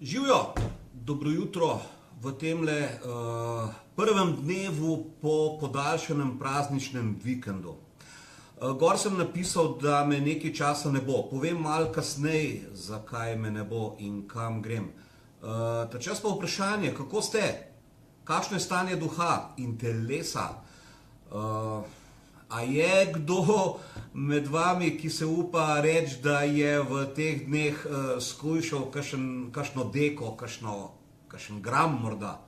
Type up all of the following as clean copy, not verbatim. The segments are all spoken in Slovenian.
Živijo, dobro jutro v temle prvem dnevu po podaljšanem prazničnem vikendu. Gor sem napisal, da me nekaj časa ne bo. Povem malo kasneje, zakaj me ne bo in kam grem. Ta čas pa vprašanje, kako ste? Kakšno je stanje duha in telesa? A je kdo med vami, ki se upa reči, da je v teh dneh skušal kakšno deko, kakšen gram morda?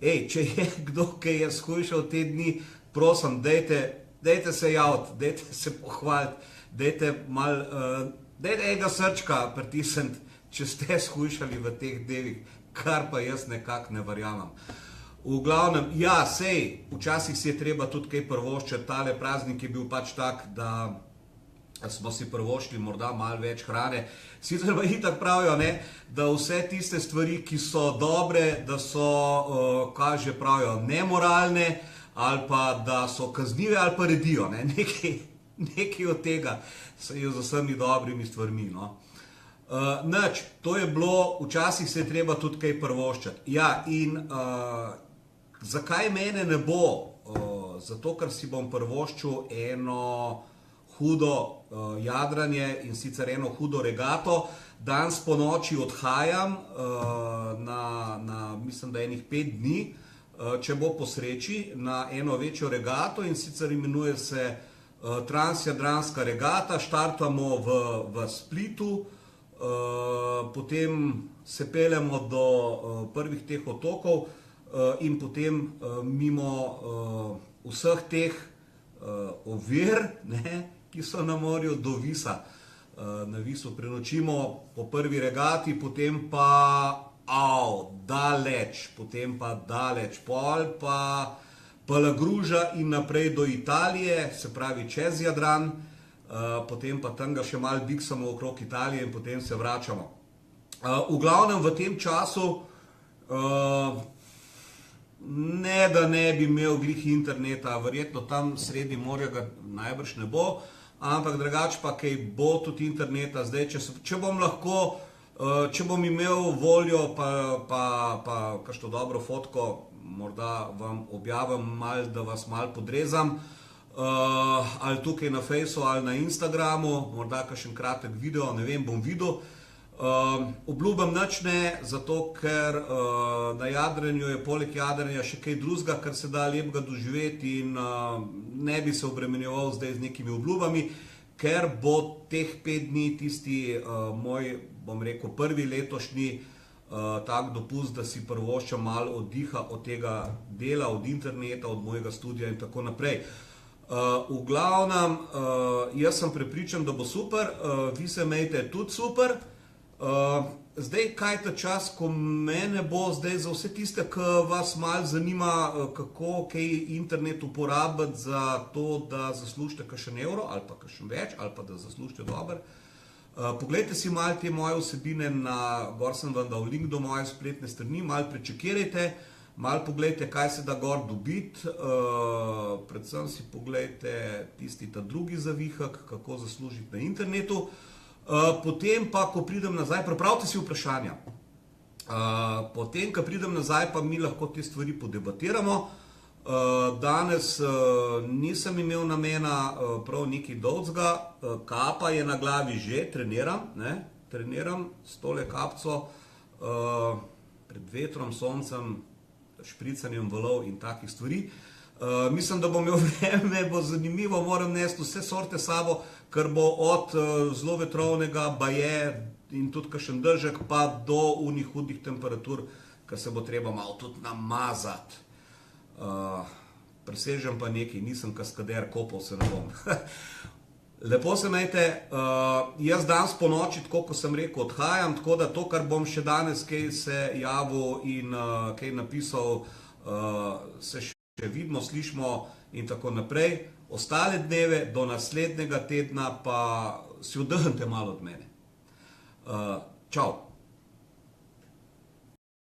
Če je kdo, ki je skušal te dni, prosim, dajte se javiti, dajte se pohvaliti, dajte enega srčka pritisniti, če ste skušali v teh dnevih, kar pa jaz nekako ne verjamem. V glavnem, ja, sej, včasih si je treba tudi kaj prvoščiti, tale praznik je bil pač tak, da smo si prvoščili morda malo več hrane. Sicer pa itak pravijo, ne, da vse tiste stvari, ki so dobre, da so, kaj že pravijo, nemoralne, ali pa da so kaznive, ali pa redijo, ne, nekaj od tega se je z vsemi dobrimi stvarmi, no. Nič, to je bilo, včasih se je treba tudi kaj prvoščiti. Ja, in zakaj mene ne bo? Zato, ker si bom prvoščil eno hudo jadranje in sicer eno hudo regato. Danes po noči odhajam na mislim, da enih 5 dni, če bo po sreči, na eno večjo regato in sicer imenuje se Transjadranska regata. Štartamo v Splitu, potem se peljemo do prvih teh otokov in potem mimo vseh teh ovir, ki so na morju, do Visa. Na Visu prenočimo po prvi regati, potem pa daleč, pol pa Palagruža in naprej do Italije, se pravi čez Jadran, potem pa tam ga še malo biksamo okrog Italije in potem se vračamo. V glavnem v tem času ne, da ne bi imel glih interneta, verjetno tam sredi morja ga najbrž ne bo, ampak drugače pa kaj bo tudi interneta. Zdaj, če bom lahko, če bom imel voljo pa kakšno dobro fotko, morda vam objavim malo, da vas malo podrezam, ali tukaj na Fejsu ali na Instagramu, morda kakšen kratek video, ne vem, bom videl. Obljubim nič ne, zato ker na jadranju je poleg jadranja še kaj drugega, kar se da lepega doživeti in ne bi se obremenjeval zdaj z nekimi obljubami, ker bo teh 5 dni tisti moj, bom rekel, prvi letošnji tak dopust, da si prvoščam malo oddiha od tega dela, od interneta, od mojega studia in tako naprej. V glavnem, jaz sem prepričan, da bo super, vi se imejte tudi super. Zdaj, kaj ta čas, ko mene bo zdaj za vse tiste, ki vas malo zanima, kako kaj internet uporabiti za to, da zaslužite kakšen evro ali pa kakšen več, ali pa da zaslužite dober. Poglejte si malo te moje vsebine, gor sem vam dal link do moje spletne strani, malo prečekirajte, malo poglejte, kaj se da gor dobiti, predvsem si poglejte tisti ta drugi zavihek, kako zaslužiti na internetu. Potem pa, ko pridem nazaj, pripravite si vprašanja. Potem, ko pridem nazaj, pa mi lahko te stvari podebatiramo. Danes nisem imel namena prav nekaj dolgega, kapa je na glavi že, treniram s tole kapco, pred vetrom, soncem, špricanjem valov in takih stvari. Mislim, da bom imel vreme, bo zanimivo, moram nesti vse sorte sabo, ker bo od zelo vetrovnega baje in tudi kakšen dežek, pa do unih hudih temperatur, ker se bo treba malo tudi namazati. Presežem pa nekaj, nisem kaskader, kopal se ne bom. Lepo se imejte, jaz danes po noči, tako kot sem rekel, odhajam, tako da to, kar bom še danes kaj se javil in kaj napisal, se še vidimo, slišimo in tako naprej. Ostale dneve do naslednjega tedna pa si oddahnite malo od mene. Čau.